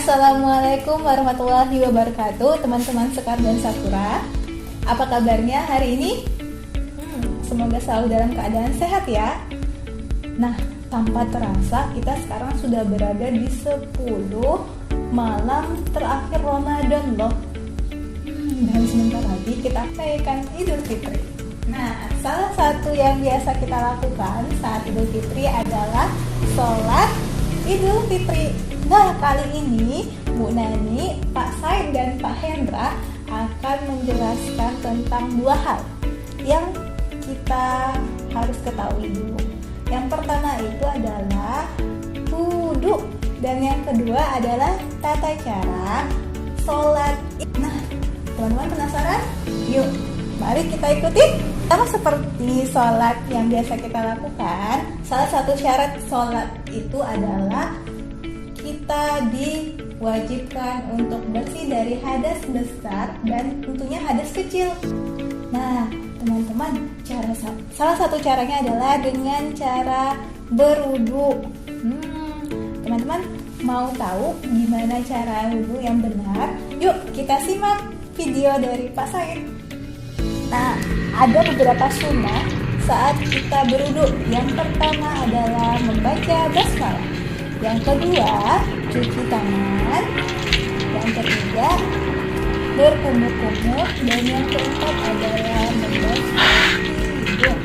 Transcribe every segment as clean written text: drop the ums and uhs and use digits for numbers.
Assalamualaikum warahmatullahi wabarakatuh, teman-teman Sekar dan Sakura. Apa kabarnya hari ini? Semoga selalu dalam keadaan sehat ya. Nah, tanpa terasa kita sekarang sudah berada di 10 malam terakhir Ramadan loh. Dan sebentar lagi kita merayakan Idul Fitri. Nah, salah satu yang biasa kita lakukan saat Idul Fitri adalah sholat Idul Fitri. Nah, kali ini Bu Nani, Pak Said, dan Pak Hendra akan menjelaskan tentang dua hal yang kita harus ketahui dulu. Yang pertama itu adalah wudhu, dan yang kedua adalah tata cara sholat. Nah, teman-teman penasaran? Yuk, mari kita ikuti. Sama seperti sholat yang biasa kita lakukan, salah satu syarat sholat itu adalah kita diwajibkan untuk bersih dari hadas besar dan tentunya hadas kecil. Nah, teman-teman, salah satu caranya adalah dengan cara berwudu. Teman-teman mau tahu gimana cara wudu yang benar? Yuk kita simak video dari Pak Said. Nah, ada beberapa sunnah saat kita berwudu. Yang pertama adalah membaca basmalah. Yang kedua, cuci tangan. Yang ketiga, berkumur-kumur. Dan yang keempat adalah membasuh hidung.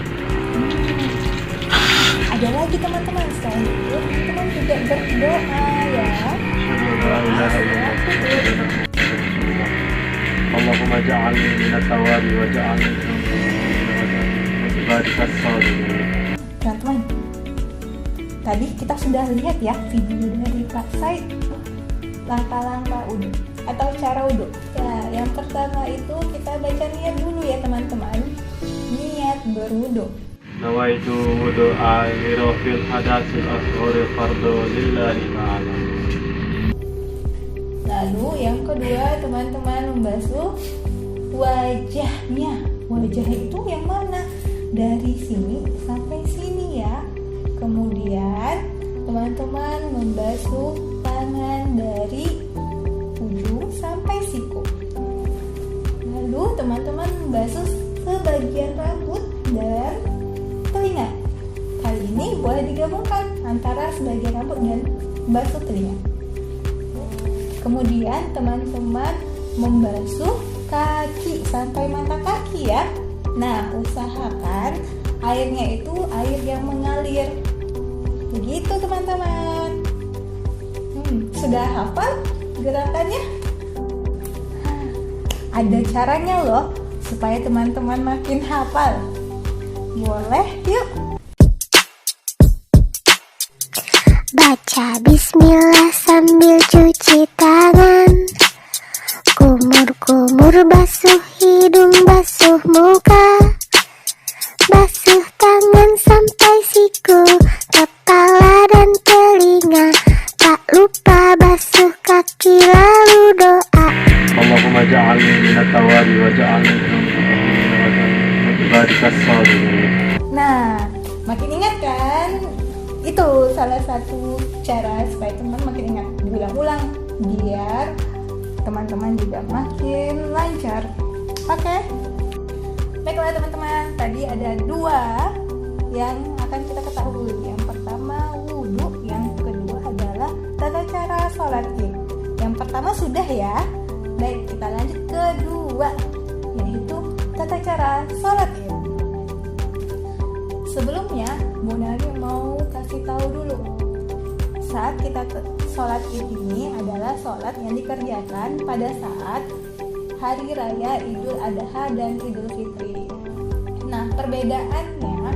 Ada lagi teman-teman, selain itu teman-teman juga berdoa ya. Allahumma ja'alni minat tawari wa ja'alni ibadikas sholihin. Teman-teman, tadi kita sudah lihat ya video dari Pak Said, langkah-langkah wudu atau cara wudu. Ya, yang pertama itu kita baca niat dulu ya teman-teman. Niat berwudu. Nawaitu wudu'a lirafil hadatsil ashhari fardu lillahi ta'ala. Lalu yang kedua teman-teman membasuh wajahnya. Wajah itu yang mana? Dari sini sampai sini ya. Kemudian teman-teman membasuh tangan dari ujung sampai siku. Lalu teman-teman membasuh sebagian rambut dan telinga. Kali ini boleh digabungkan antara sebagian rambut dan membasuh telinga. Kemudian teman-teman membasuh kaki sampai mata kaki ya. Nah, usahakan airnya itu air yang mengalir. Begitu teman-teman. Sudah hafal gerakannya? Ada caranya loh supaya teman-teman makin hafal. Boleh yuk. Baca bismillah sambil cuci tangan. Kumur-kumur basuh hidung, basuh muka. Basuh tangan sampai siku, kepala dan telinga. Tak lupa basuh kaki lalu doa. Allahumma ja'alni minat tawari wa ja'alni ibadikas sholihin. Nah, makin ingat kan? Itu salah satu cara supaya teman makin ingat, diulang-ulang biar teman-teman juga makin lancar. Oke? Baiklah teman-teman, tadi ada dua yang akan kita ketahui. Yang pertama wudu, yang kedua adalah tata cara sholat Id. Yang pertama sudah ya. Baik, kita lanjut ke kedua, yaitu tata cara sholat Id. Sebelumnya, Bu Nani mau kasih tahu dulu. Saat kita sholat Id ini adalah sholat yang dikerjakan pada saat Hari Raya Idul Adha dan Idul Fitri. Nah, perbedaannya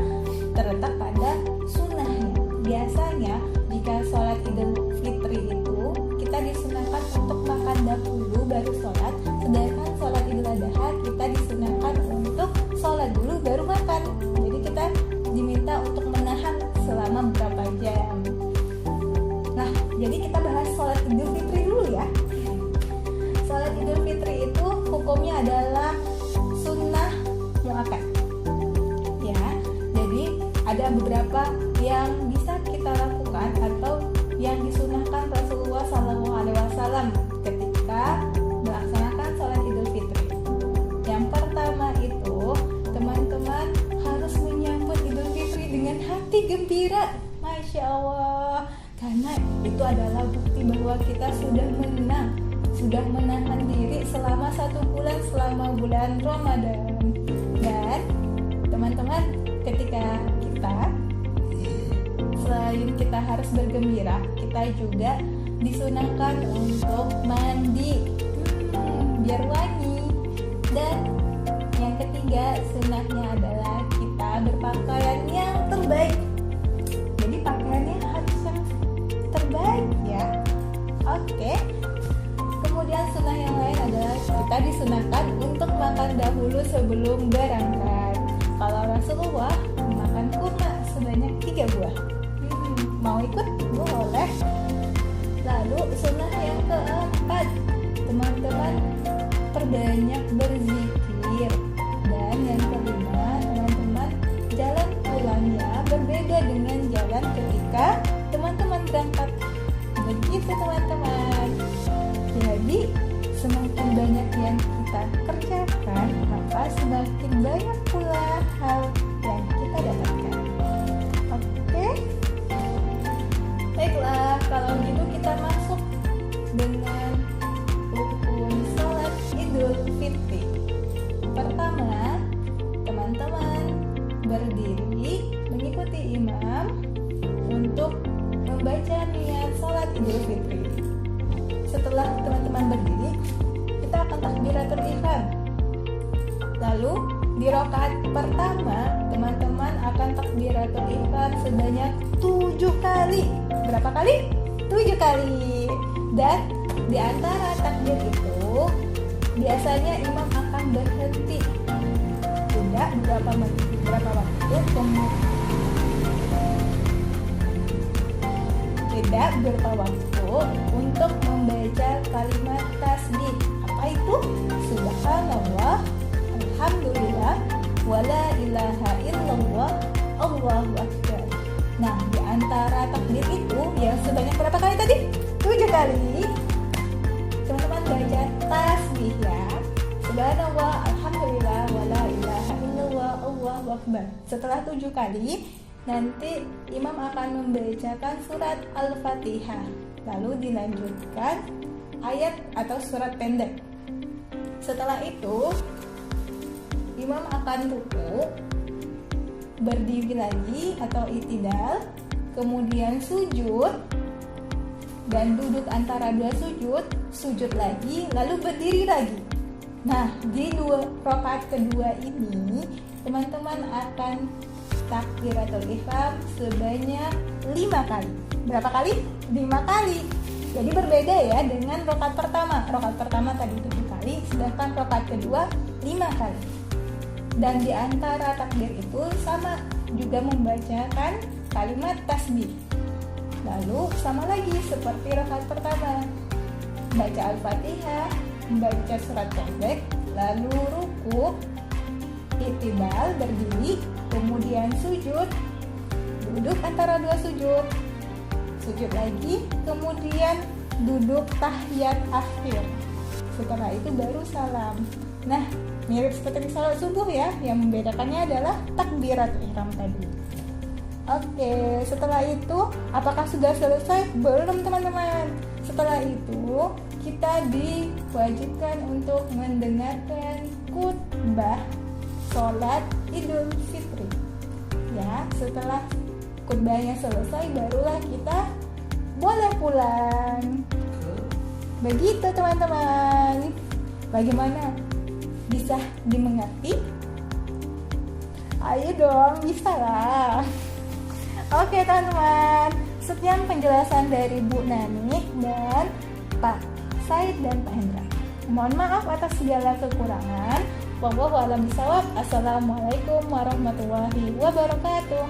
terletak pada sunnahnya. Biasanya jika sholat Idul Fitri itu kita disunahkan untuk makan dahulu baru sholat, sedangkan sholat Idul Adha kita disunahkan untuk sholat dulu baru makan. Jadi kita diminta untuk menahan selama beberapa jam. Nah, jadi kita bahas sholat Idul Fitri dulu ya. Sholat Idul Fitri itu hukumnya adalah sunnah muakkad. Ya, jadi ada beberapa yang bisa kita lakukan atau yang disunahkan Rasulullah bukti bahwa kita sudah menang, sudah menahan diri selama 1 bulan, selama bulan Ramadan. Dan teman-teman, ketika kita selain kita harus bergembira, kita juga disunahkan untuk mandi biar wangi. Dan yang ketiga, sunahnya adalah kita berpakaian yang terbaik. Jadi pakaiannya harus yang terbaik ya. Oke. Kemudian sunah yang lain adalah kita disunahkan untuk makan dahulu sebelum berangkat. Kalau Rasulullah makan kurma sebanyak 3 buah. Mau ikut? Boleh. Lalu sunah yang keempat, teman-teman perbanyak berzikir. Dan yang kelima, teman-teman jalan pulangnya berbeda dengan jalan ketika teman-teman berangkat. Begitu teman-teman. Jadi semakin banyak yang kita kerjakan, maka semakin banyak pula hal yang kita dapatkan. Oke? Baiklah, kalau gitu kita masuk dengan rukun salat Idul Fitri. Pertama, teman-teman berdiri mengikuti imam untuk membaca niat salat Idul Fitri. Setelah teman-teman berdiri, kita akan takbiratul ihram. Lalu di rakaat pertama, teman-teman akan takbiratul ihram sebanyak 7 kali. Berapa kali? 7 kali. Dan di antara takbir itu, biasanya imam akan berhenti. Tidak berapa waktu, tidak berapa waktu untuk membaca kalimat tasbih. Apa itu? Subhanallah, alhamdulillah, wala ilaha illallah, Allahu akbar. Nah, di antara takbir itu yang sebanyak berapa kali tadi? 7 kali. Teman-teman baca tasbih ya. Subhanallah, alhamdulillah, wala ilaha illallah, Allahu akbar. Setelah 7 kali, nanti imam akan membacakan surat Al-Fatihah. Lalu dilanjutkan ayat atau surat pendek. Setelah itu, imam akan ruku, berdiri lagi atau i'tidal, kemudian sujud dan duduk antara 2 sujud, sujud lagi, lalu berdiri lagi. Nah, di 2 rakaat kedua ini, teman-teman akan takbiratul ihram sebanyak 5 kali. Berapa kali? 5 kali. Jadi berbeda ya dengan rakaat pertama. Rakaat pertama tadi 7 kali, sedangkan rakaat kedua 5 kali. Dan di antara takbir itu sama juga membacakan kalimat tasbih. Lalu sama lagi seperti rakaat pertama. Baca Al-Fatihah, membaca surat pendek, lalu ruku, i'tidal, berdiri, kemudian sujud, duduk antara 2 sujud, sujud lagi, kemudian duduk tahiyat akhir. Setelah itu baru salam. Nah, mirip seperti salat subuh ya, yang membedakannya adalah takbiratul ihram tadi. Oke, setelah itu apakah sudah selesai? Belum teman-teman. Setelah itu kita diwajibkan untuk mendengarkan khutbah sholat Idul Fitri. Ya, setelah khutbahnya selesai barulah kita boleh pulang. Begitu teman-teman. Bagaimana? Bisa dimengerti? Ayo dong, bisa lah. Oke teman-teman, sekian penjelasan dari Bu Nani dan Pak Said dan Pak Hendra. Mohon maaf atas segala kekurangan. Wallahu a'lam bishawab. Assalamualaikum warahmatullahi wabarakatuh.